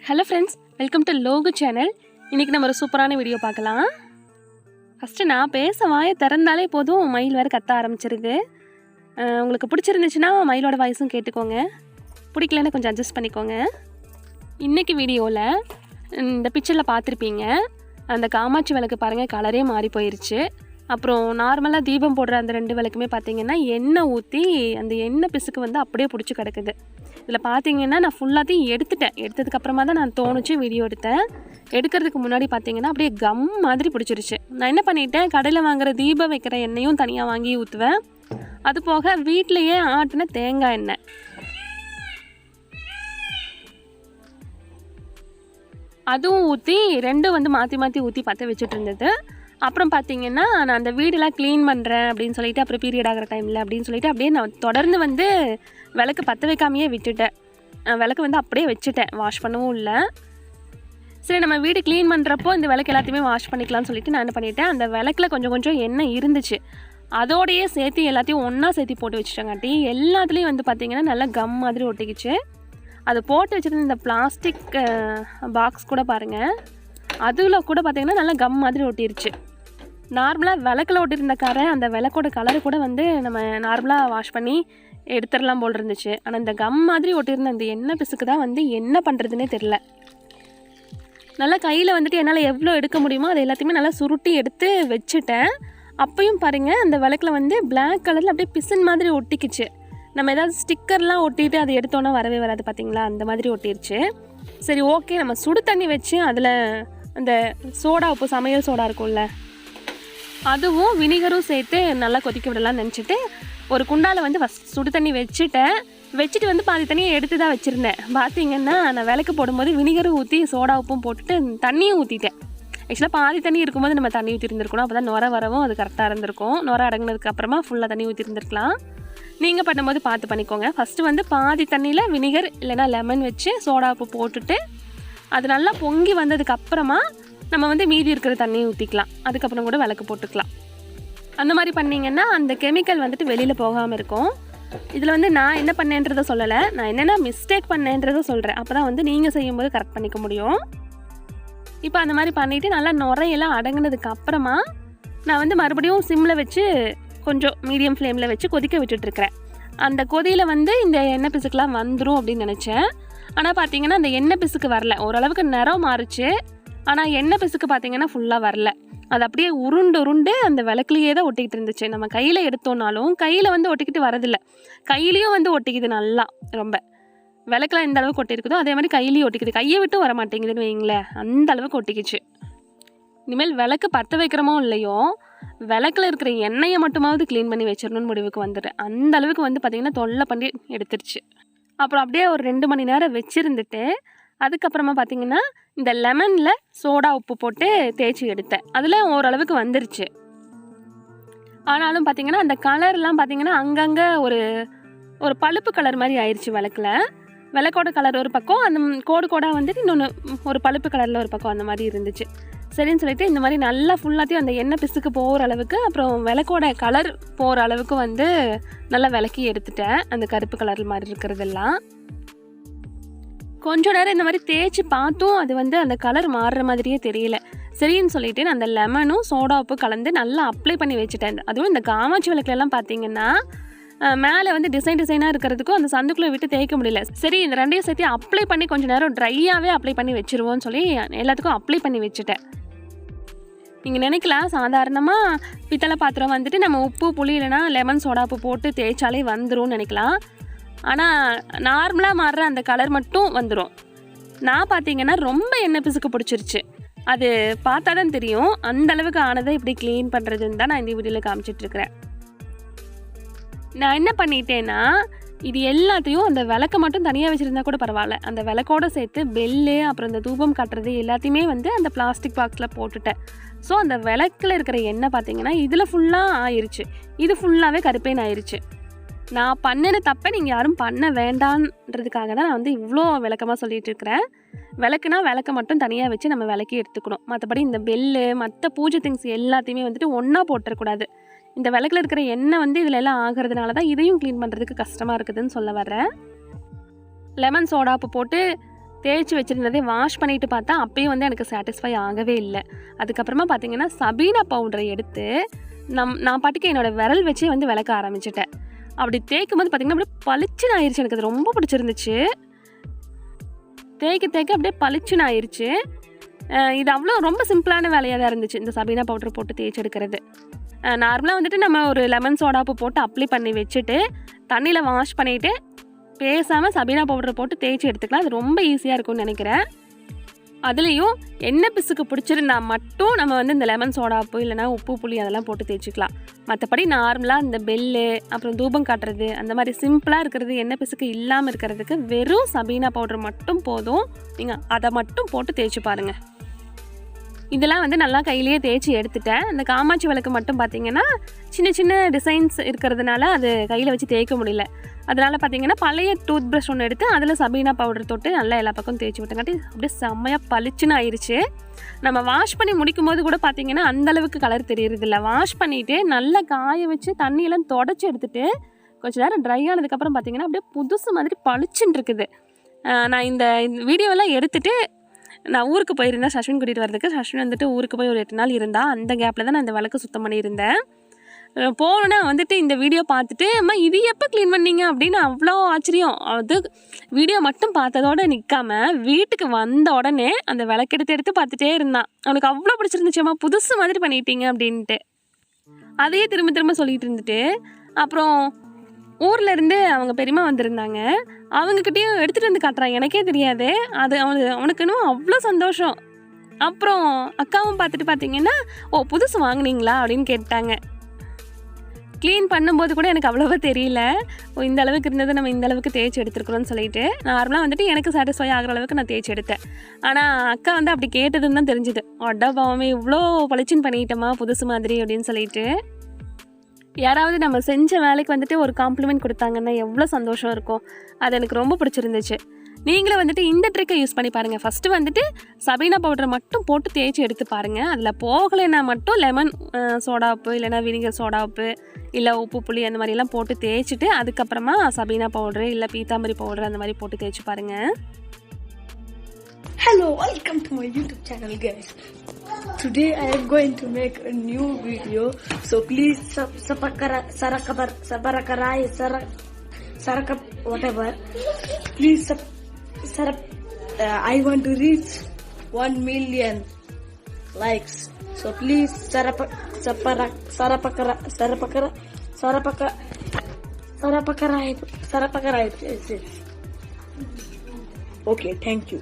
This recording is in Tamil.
Hello friends, welcome to Logu channel. இன்றைக்கி நம்ம ஒரு சூப்பரான வீடியோ பார்க்கலாம். ஃபஸ்ட்டு நான் பேச வாயை திறந்தாலே போதும் மயில் வேறு கத்த ஆரம்பிச்சிருது. உங்களுக்கு பிடிச்சிருந்துச்சுன்னா மயிலோட வாய்ஸும் கேட்டுக்கோங்க, பிடிக்கலன்னு கொஞ்சம் அட்ஜஸ்ட் பண்ணிக்கோங்க. இன்றைக்கி வீடியோவில் இந்த பிக்சரில் பார்த்துருப்பீங்க, அந்த காமாட்சி விளக்கு பாருங்கள் கலரே மாறி போயிடுச்சு. அப்புறம் நார்மலாக தீபம் போடுற அந்த 2 விளக்குமே பார்த்திங்கன்னா எண்ணெய் ஊற்றி அந்த எண்ணெய் பிசுக்கு வந்து அப்படியே பிடிச்சி கிடக்குது. இதில் பார்த்தீங்கன்னா நான் ஃபுல்லாத்தையும் எடுத்ததுக்கப்புறமா தான் நான் தோணுச்சு வீடியோ எடுத்தேன். எடுக்கிறதுக்கு முன்னாடி பார்த்தீங்கன்னா அப்படியே கம் மாதிரி பிடிச்சிருச்சு. நான் என்ன பண்ணிட்டேன், கடையில் வாங்குகிற தீபம் வைக்கிற எண்ணெயும் தனியாக வாங்கி ஊற்றுவேன். அது போக வீட்டிலையே ஆட்டின தேங்காய் எண்ணெய் அதுவும் ஊற்றி 2 வந்து மாற்றி மாற்றி ஊற்றி பற்ற வச்சுட்டு இருந்தது. அப்புறம் பார்த்தீங்கன்னா நான் அந்த வீடெல்லாம் க்ளீன் பண்ணுறேன் அப்படின்னு சொல்லிட்டு, அப்புறம் பீரியட் ஆகிற டைமில் அப்படின்னு சொல்லிட்டு அப்படியே நான் தொடர்ந்து வந்து விளக்கு பற்ற வைக்காமையே விட்டுட்டேன். விளக்கு வந்து அப்படியே வச்சுட்டேன், வாஷ் பண்ணவும் இல்லை. சரி, நம்ம வீடு க்ளீன் பண்ணுறப்போ இந்த விளக்கு எல்லாத்தையுமே வாஷ் பண்ணிக்கலாம்னு சொல்லிட்டு நான் என்ன பண்ணிட்டேன், அந்த விளக்கில் கொஞ்சம் கொஞ்சம் எண்ணெய் இருந்துச்சு, அதோடையே சேர்த்து எல்லாத்தையும் ஒன்றா சேர்த்து போட்டு வச்சுட்டேங்காட்டி எல்லாத்துலேயும் வந்து பார்த்திங்கன்னா நல்லா கம் மாதிரி ஒட்டிக்கிச்சு. அது போட்டு வச்சுருந்த இந்த பிளாஸ்டிக் பாக்ஸ் கூட பாருங்கள், அதில் கூட பார்த்திங்கன்னா நல்லா கம் மாதிரி ஒட்டிருச்சு. நார்மலாக விளக்கில் ஒட்டியிருந்த அந்த விளக்கோட கலரு கூட வந்து நம்ம நார்மலாக வாஷ் பண்ணி எடுத்துடலாம் போல் இருந்துச்சு. ஆனால் இந்த கம் மாதிரி ஒட்டியிருந்த அந்த எண்ணெய் பிசுக்கு தான் வந்து என்ன பண்ணுறதுனே தெரில. நல்லா கையில் வந்துட்டு என்னால் எவ்வளோ எடுக்க முடியுமோ அது எல்லாத்தையுமே நல்லா சுருட்டி எடுத்து வச்சுட்டேன். அப்பையும் பாருங்கள், அந்த விளக்கில் வந்து பிளாக் கலரில் அப்படியே பிசின் மாதிரி ஒட்டிக்குச்சு. நம்ம ஏதாவது ஸ்டிக்கர்லாம் ஒட்டிட்டு அது எடுத்தோன்னா வரவே வராது பார்த்திங்களா, அந்த மாதிரி ஒட்டிருச்சு. சரி, ஓகே, நம்ம சுடு தண்ணி வச்சு அதில் அந்த சோடா உப்பு, சமையல் சோடா இருக்கும்ல, அதுவும் வினிகரும் சேர்த்து நல்லா கொதிக்க விடலாம்னு நினச்சிட்டு ஒரு குண்டாவில் வந்து ஃபஸ்ட் சுடு தண்ணி வச்சுட்டு வந்து பாதி தண்ணியை எடுத்து தான் வச்சுருந்தேன். பார்த்திங்கன்னா நான் விளக்கு போடும்போது வினிகரும் ஊற்றி சோடா உப்பும் போட்டுட்டு தண்ணியும் ஊற்றிட்டேன். ஆக்சுவலாக பாதி தண்ணி இருக்கும்போது நம்ம தண்ணி ஊற்றிருந்துருக்கணும், அப்போ தான் நுர வரவும் அது கரெக்டாக இருந்திருக்கும். நுர அடங்கினதுக்கு அப்புறமா ஃபுல்லாக தண்ணி ஊற்றிருந்துருக்கலாம். நீங்கள் பண்ணும்போது பார்த்து பண்ணிக்கோங்க. ஃபஸ்ட்டு வந்து பாதி தண்ணியில் வினிகர் இல்லைனா லெமன் வச்சு சோடா உப்பு போட்டுட்டு அது நல்லா பொங்கி வந்ததுக்கப்புறமா நம்ம வந்து மீதி இருக்கிற தண்ணியை ஊற்றிக்கலாம். அதுக்கப்புறம் கூட விளக்கு போட்டுக்கலாம். அந்த மாதிரி பண்ணிங்கன்னா அந்த கெமிக்கல் வந்துட்டு வெளியில் போகாமல் இருக்கும். இதில் வந்து நான் என்ன பண்ணேன்றதை சொல்லலை, நான் என்னென்ன மிஸ்டேக் பண்ணேன்றதை சொல்கிறேன். அப்போ தான் வந்து நீங்கள் செய்யும்போது கரெக்ட் பண்ணிக்க முடியும். இப்போ அந்த மாதிரி பண்ணிவிட்டு நல்லா நுரையெல்லாம் அடங்கினதுக்கு அப்புறமா நான் வந்து மறுபடியும் சிம்மில் வச்சு கொஞ்சம் மீடியம் ஃப்ளேமில் வச்சு கொதிக்க விட்டுட்ருக்கிறேன். அந்த கொதியில் வந்து இந்த எண்ணெய் பிசுக்கெலாம் வந்துடும் அப்படின்னு நினச்சேன். ஆனால் பார்த்தீங்கன்னா அந்த எண்ணெய் பிசுக்கு வரல. ஓரளவுக்கு நிறம் மாறுச்சு, ஆனால் எண்ணெய் பிசுக்கு பார்த்தீங்கன்னா ஃபுல்லாக வரல. அது அப்படியே உருண்டு அந்த விளக்குலையே தான் ஒட்டிக்கிட்டு இருந்துச்சு. நம்ம கையில் எடுத்தோன்னாலும் கையில் வந்து ஒட்டிக்கிட்டு வரதில்லை, கையிலையும் வந்து ஒட்டிக்குது நல்லா. ரொம்ப விளக்குலாம் எந்த அளவுக்கு ஒட்டிருக்குதோ அதே மாதிரி கையிலையும் ஒட்டிக்குது. கையை விட்டு வர மாட்டேங்குதுன்னு வைங்களேன், அந்த அளவுக்கு ஒட்டிக்கிச்சு. இனிமேல் விளக்கு பற்ற வைக்கிறமோ இல்லையோ, விளக்கில் இருக்கிற எண்ணெயை மட்டுமாவது க்ளீன் பண்ணி வச்சிடணும்னு முடிவுக்கு வந்துடுறேன். அந்த அளவுக்கு வந்து பார்த்திங்கன்னா தொல்லை பண்ணி எடுத்துருச்சு. அப்புறம் அப்படியே ஒரு 2 மணி நேரம் வச்சுருந்துட்டு அதுக்கப்புறமா பார்த்திங்கன்னா இந்த லெமனில் சோடா உப்பு போட்டு தேய்ச்சி எடுத்தேன். அதில் ஓரளவுக்கு வந்துருச்சு. ஆனாலும் பார்த்திங்கன்னா அந்த கலர்லாம் பார்த்திங்கன்னா அங்கங்கே ஒரு பழுப்பு கலர் மாதிரி ஆயிடுச்சு. விளக்கோட கலர் ஒரு பக்கம், அந்த கோடாக வந்துட்டு இன்னொன்று ஒரு பழுப்பு கலரில் ஒரு பக்கம், அந்த மாதிரி இருந்துச்சு. சரின்னு சொல்லிட்டு இந்த மாதிரி நல்லா ஃபுல்லாத்தையும் அந்த எண்ணெய் பிசுக்கு போகிற அளவுக்கு, அப்புறம் விளக்கோட கலர் போகிற அளவுக்கு வந்து நல்லா விளக்கி எடுத்துட்டேன். அந்த கருப்பு கலர் மாதிரி இருக்கிறதெல்லாம் கொஞ்சம் நேரம் இந்த மாதிரி தேய்ச்சி பார்த்தும் அது வந்து அந்த கலர் மாறுற மாதிரியே தெரியல. சரின்னு சொல்லிட்டு நான் அந்த லெமனும் சோடா உப்பு கலந்து நல்லா அப்ளை பண்ணி வச்சுட்டேன். அதுவும் இந்த காமாட்சி விளக்குலாம் பார்த்தீங்கன்னா மேலே வந்து டிசைனாக இருக்கிறதுக்கும் அந்த சந்துக்குள்ளே விட்டு தேய்க்க முடியல. சரி, இந்த 2ஐயும் சேர்த்து அப்ளை பண்ணி கொஞ்சம் நேரம் ட்ரையாகவே அப்ளை பண்ணி வச்சுருவோன்னு சொல்லி எல்லாத்துக்கும் அப்ளை பண்ணி வச்சுட்டேன். நீங்கள் நினைக்கலாம் சாதாரணமாக பித்தளை பாத்திரம் வந்துட்டு நம்ம உப்பு புளி இல்லைனா லெமன் சோடா உப்பு போட்டு தேய்ச்சாலே வந்துடும் நினைக்கலாம். ஆனால் நார்மலாக மாறுற அந்த கலர் மட்டும் வந்துடும். நான் பார்த்தீங்கன்னா ரொம்ப எண்ணெய் பிசுக்கு பிடிச்சிருச்சு. அது பார்த்தா தான் தெரியும் அந்த அளவுக்கு ஆனதை இப்படி க்ளீன் பண்ணுறதுன்னு தான் நான் இந்த வீடியோவில் காமிச்சிட்ருக்கிறேன். நான் என்ன பண்ணிட்டேன்னா, இது எல்லாத்தையும் அந்த விளக்கை மட்டும் தனியாக வச்சுருந்தா கூட பரவாயில்ல, அந்த விளக்கோடு சேர்த்து பெல்லு அப்புறம் இந்த தூபம் காட்டுறது எல்லாத்தையுமே வந்து அந்த பிளாஸ்டிக் பாக்ஸில் போட்டுட்டேன். ஸோ அந்த விளக்கில் இருக்கிற எண்ணெய் பார்த்திங்கன்னா இதில் ஃபுல்லாக ஆயிடுச்சு. இது ஃபுல்லாகவே கருப்பேன் ஆயிடுச்சு. நான் பண்ணின தப்பை நீங்கள் யாரும் பண்ண வேண்டான்றதுக்காக தான் நான் வந்து இவ்வளோ விளக்கமாக சொல்லிகிட்டு இருக்கிறேன். விளக்குனா விளக்கை மட்டும் தனியாக வச்சு நம்ம விளக்கி எடுத்துக்கணும். மற்றபடி இந்த பெல்லு மற்ற பூஜை திங்ஸ் எல்லாத்தையுமே வந்துட்டு ஒன்றா போட்டுறக்கூடாது. இந்த விளக்கில் இருக்கிற எண்ணெய் வந்து இதில் எல்லாம் ஆகிறதுனால தான் இதையும் க்ளீன் பண்ணுறதுக்கு கஷ்டமாக இருக்குதுன்னு சொல்ல வர்றேன். லெமன் சோடாப்பு போட்டு தேய்ச்சி வச்சுருந்ததே வாஷ் பண்ணிவிட்டு பார்த்தா அப்பயும் வந்து எனக்கு சாட்டிஸ்ஃபை ஆகவே இல்லை. அதுக்கப்புறமா பார்த்திங்கன்னா சபீனா பவுடரை எடுத்து நான் பாட்டுக்கு என்னோடய விரல் வச்சே வந்து விளக்க ஆரம்பிச்சிட்டேன். அப்படி தேய்க்கும் போது பார்த்திங்கன்னா அப்படியே பளிச்சுன்னு ஆயிடுச்சு. எனக்கு அது ரொம்ப பிடிச்சிருந்துச்சு. தேய்க்க அப்படியே பளிச்சுன்னு ஆயிடுச்சு. இது அவ்வளோ ரொம்ப சிம்பிளான வேலையாக தான் இருந்துச்சு இந்த சபீனா பவுடர் போட்டு தேய்ச்சி எடுக்கிறது. நார்மலாக வந்துட்டு நம்ம ஒரு லெமன் சோடாப்பு போட்டு அப்ளை பண்ணி வச்சுட்டு தண்ணியில் வாஷ் பண்ணிவிட்டு பேசாமல் சபீனா பவுடர் போட்டு தேய்ச்சி எடுத்துக்கலாம். அது ரொம்ப ஈஸியாக இருக்கும்னு நினைக்கிறேன். அதுலேயும் எண்ணெய் பிசுக்கு பிடிச்சிருந்தா மட்டும் நம்ம வந்து இந்த லெமன் சோடாப்பு இல்லைனா உப்பு புளி அதெல்லாம் போட்டு தேய்ச்சிக்கலாம். மற்றபடி நார்மலாக இந்த பெல்லு அப்புறம் தூபம் காட்டுறது அந்த மாதிரி சிம்பிளாக இருக்கிறது எண்ணெய் பிசுக்கு இல்லாமல் இருக்கிறதுக்கு வெறும் சபீனா பவுடர் மட்டும் போதும். நீங்கள் அதை மட்டும் போட்டு தேய்ச்சி பாருங்கள். இதெல்லாம் வந்து நல்லா கையிலேயே தேய்ச்சி எடுத்துட்டேன். இந்த காமாட்சி விளக்கு மட்டும் பார்த்திங்கன்னா சின்ன சின்ன டிசைன்ஸ் இருக்கிறதுனால அது கையில் வச்சு தேய்க்க முடியல. அதனால் பார்த்திங்கன்னா பழைய டூத் ப்ரஷ் ஒன்று எடுத்து அதில் சபீனா பவுடர் தொட்டு நல்லா எல்லா பக்கம் தேய்ச்சி விட்டங்காட்டி அப்படியே செம்மையாக பளிச்சுன்னு ஆயிடுச்சு. நம்ம வாஷ் பண்ணி முடிக்கும் போது கூட பார்த்திங்கன்னா அந்தளவுக்கு கலர் தெரியறதில்ல. வாஷ் பண்ணிவிட்டு நல்லா காய வச்சு தண்ணியெல்லாம் தொடச்சி எடுத்துகிட்டு கொஞ்சம் நேரம் ட்ரை ஆனதுக்கப்புறம் பார்த்திங்கன்னா அப்படியே புதுசு மாதிரி பளிச்சுன்னு இருக்குது. நான் இந்த வீடியோவெல்லாம் எடுத்துகிட்டு நான் ஊருக்கு போயிருந்தேன் சஷ்வின் கூட்டிகிட்டு வரதுக்கு. சஷ்வின் வந்துட்டு ஊருக்கு போய் ஒரு 8 நாள் இருந்தால் அந்த கேப்பில் தான் நான் இந்த விளக்கு சுத்தம் பண்ணியிருந்தேன். போனோன்னா வந்துட்டு இந்த வீடியோ பார்த்துட்டு அம்மா இது எப்போ க்ளீன் பண்ணீங்க அப்படின்னு அவ்வளோ ஆச்சரியம். அது வீடியோ மட்டும் பார்த்ததோடு நிற்காம வீட்டுக்கு வந்த உடனே அந்த விளக்கெடுத்து பார்த்துட்டே இருந்தான். அவனுக்கு அவ்வளோ பிடிச்சிருந்துச்சும்மா புதுசு மாதிரி பண்ணிட்டீங்க அப்படின்ட்டு. அதையே திரும்ப சொல்லிகிட்டு இருந்துட்டு அப்புறம் ஊரில் இருந்து அவங்க பெரியம்மா வந்திருந்தாங்க. அவங்கக்கிட்டேயும் எடுத்துகிட்டு வந்து காட்டுறான். எனக்கே தெரியாது. அது அவனுக்குன்னு அவ்வளோ சந்தோஷம். அப்புறம் அக்காவும் பார்த்துட்டு பார்த்தீங்கன்னா புதுசு வாங்கினீங்களா அப்படின்னு கேட்டாங்க. க்ளீன் பண்ணும்போது கூட எனக்கு அவ்வளோவா தெரியல. இந்த அளவுக்கு இருந்தது நம்ம இந்த அளவுக்கு தேய்ச்சி எடுத்துருக்குறோன்னு சொல்லிட்டு நார்மலாக வந்துட்டு எனக்கு சாட்டிஸ்ஃபை ஆகிற அளவுக்கு நான் தேய்ச்சி எடுத்தேன். ஆனால் அக்கா வந்து அப்படி கேட்டதுன்னு தான் தெரிஞ்சுது. பாவமே இவ்வளோ பளிச்சுன்னு பண்ணிட்டோமா புதுசு மாதிரி அப்படின்னு சொல்லிட்டு. யாராவது நம்ம செஞ்ச வேலைக்கு வந்துட்டு ஒரு காம்ப்ளிமெண்ட் கொடுத்தாங்கன்னா எவ்வளோ சந்தோஷம் இருக்கும். அது எனக்கு ரொம்ப பிடிச்சிருந்துச்சு. நீங்களும் வந்துட்டு இந்த ட்ரிக்கை யூஸ் பண்ணி பாருங்கள். ஃபஸ்ட்டு வந்துட்டு சபீனா பவுடரை மட்டும் போட்டு தேய்ச்சி எடுத்து பாருங்கள். அதில் போகலைன்னா மட்டும் லெமன் சோடாப்பு இல்லைனா வினிகர் சோடாப்பு இல்லை உப்பு புளி அந்த மாதிரிலாம் போட்டு தேய்ச்சிட்டு அதுக்கப்புறமா சபீனா பவுடரு இல்லை பீத்தாம்பரி பவுடர் அந்த மாதிரி போட்டு தேய்ச்சி பாருங்கள். Hello, welcome to my YouTube channel, guys. Today I am going to make a new video, so please whatever. Please I want to reach 1 million likes. So please sarapakara. Okay, thank you.